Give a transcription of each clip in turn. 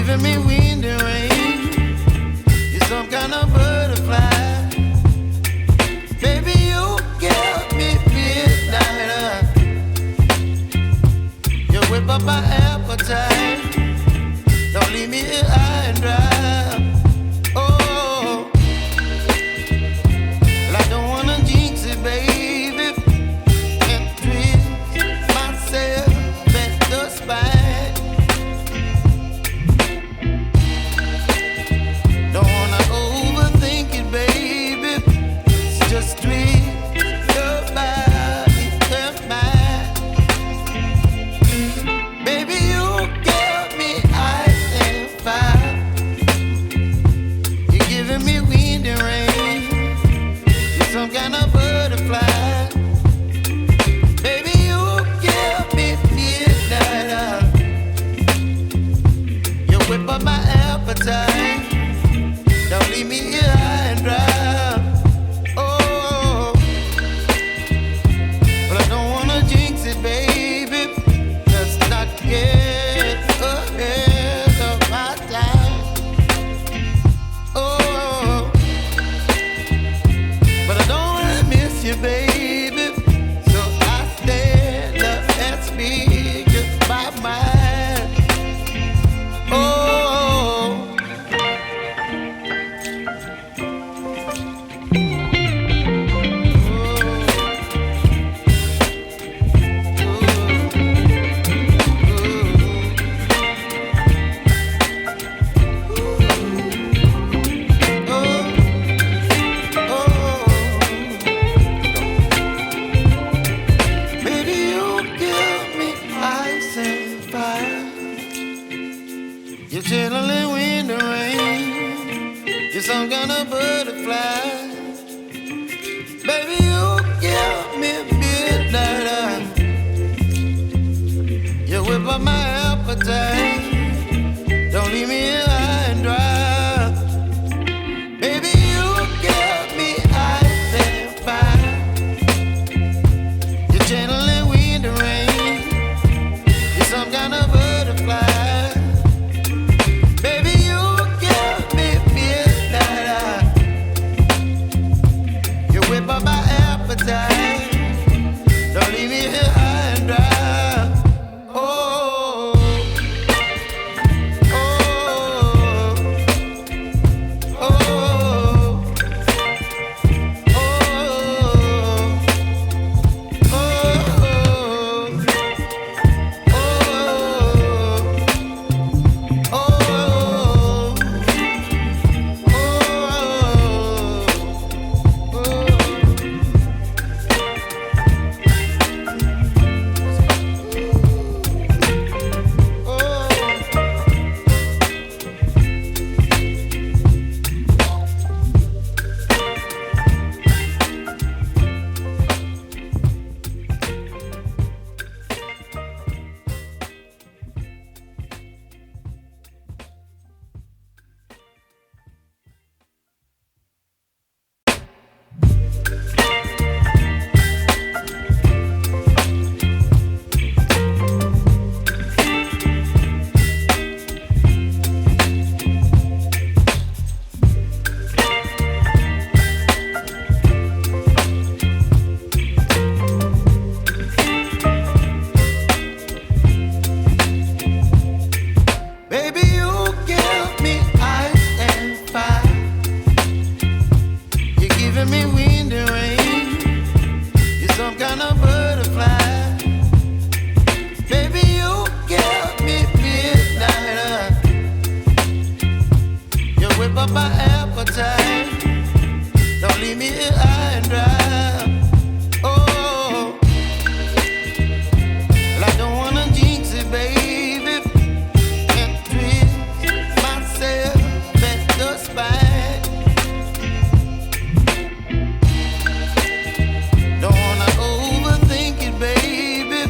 giving me wind and rain. You're some kind of butterfly. Baby, you give me midnight. You whip up my appetite. Don't leave me here high and dry. Oh, well, I don't wanna jinx it, baby, and twist myself at the spine. Don't wanna overthink it, baby. It's just twist your body and mine. Baby, you give me ice and fire. You're giving me wind and rain. You're some kind of butterfly. Baby, you give me midnight. You whip up my appetite. Don't leave me here high and dry. Oh, but I don't wanna jinx it, baby. Let's not get ahead of my time. Oh, but I don't wanna miss you, baby. So I stand up and speak just my mind. Oh. Baby, you give me ice and fire. You're chilling wind and rain. You're some kind of butterfly. Baby, you give me midnight. You whip up my appetite. Don't leave me here high and dry. Baby, you give me ice and fire. You're channeling wind and rain. You're some kind of butterfly. Baby, you give me midnight. You whip up my appetite. Don't leave me here high and dry. Oh, oh, oh, oh, baby, you give me ice and fire. You're giving me wind and rain. You're some kind of butterfly. Baby, you give me midnight. You whip up my appetite. Don't leave me here high and dry. Oh, well, I don't wanna jinx it, baby, and twist myself at the spine. Don't wanna overthink it, baby.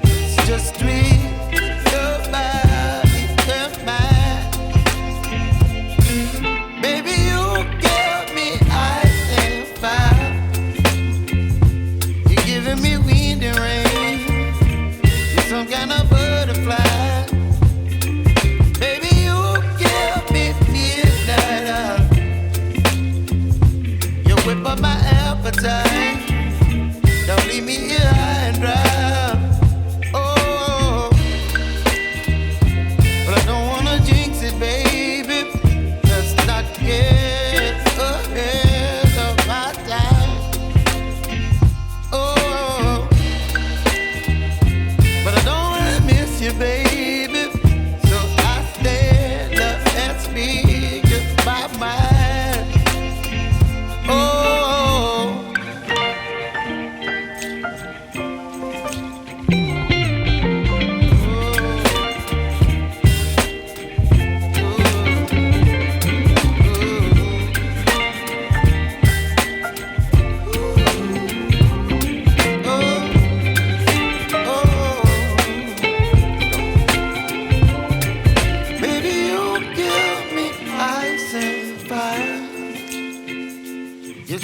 It's just twist your body and mine. Baby, you give me ice and fire.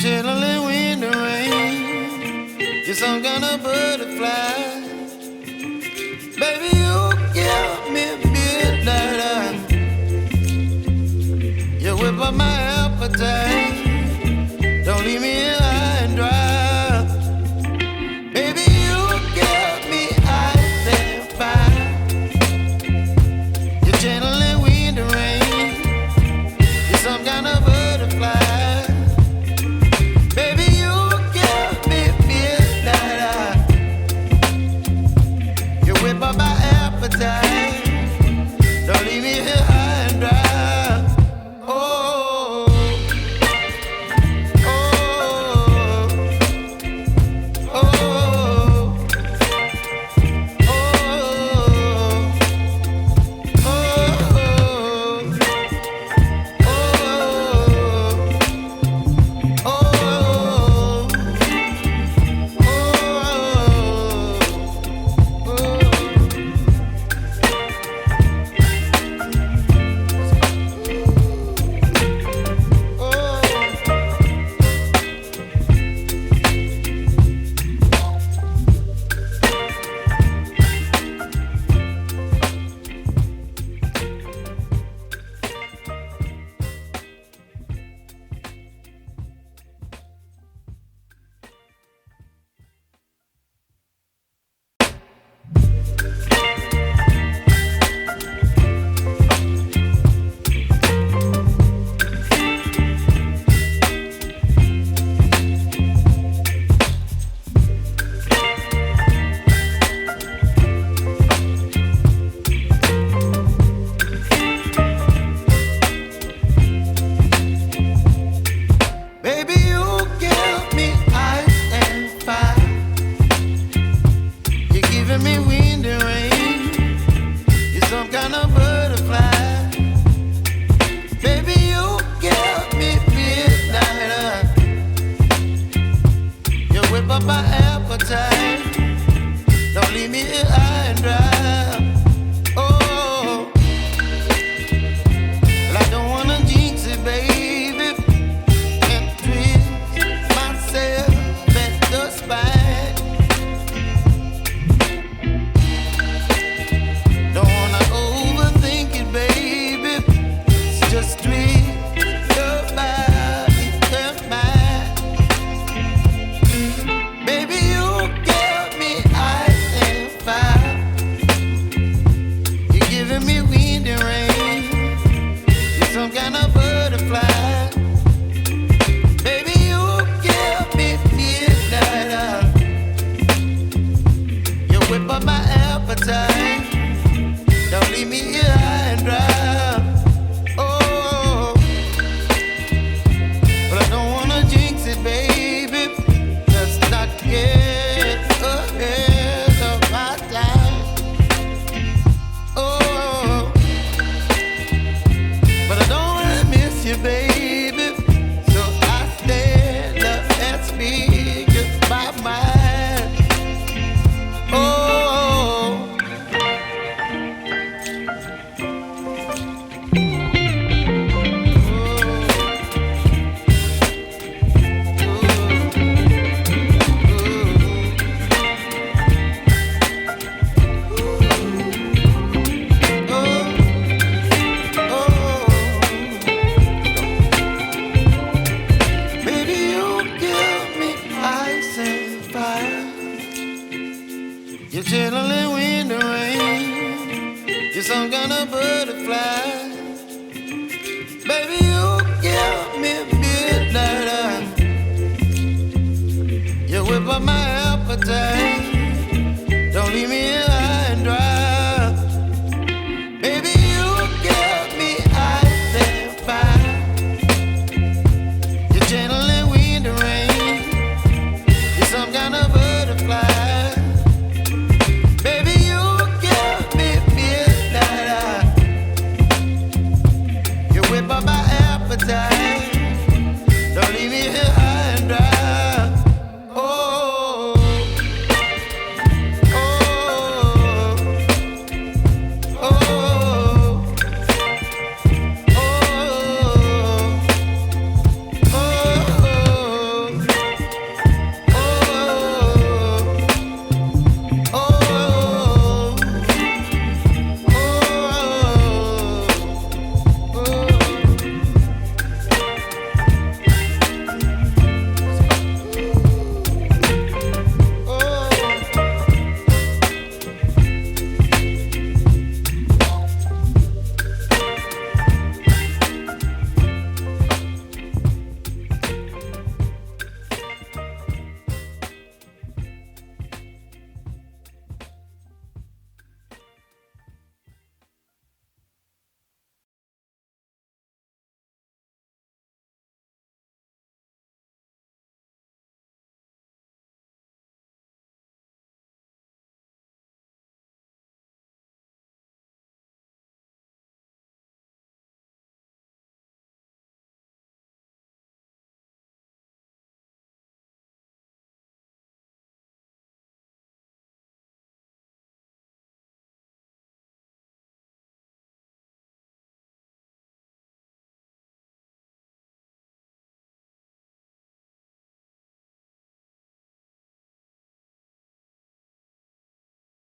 chilling in the rain. You're some kind of butterfly. Baby, you give me midnight. You whip up my appetite. Don't leave me here high and dry. Baby, you give me ice and fire. You're channeling wind and rain. You're some kind of butterfly. Baby, you give me midnight. You whip up my appetite. Don't leave me here high and dry. You're chilling in the rain. You're some kind of butterfly. Baby, you give me midnight. You whip up my appetite.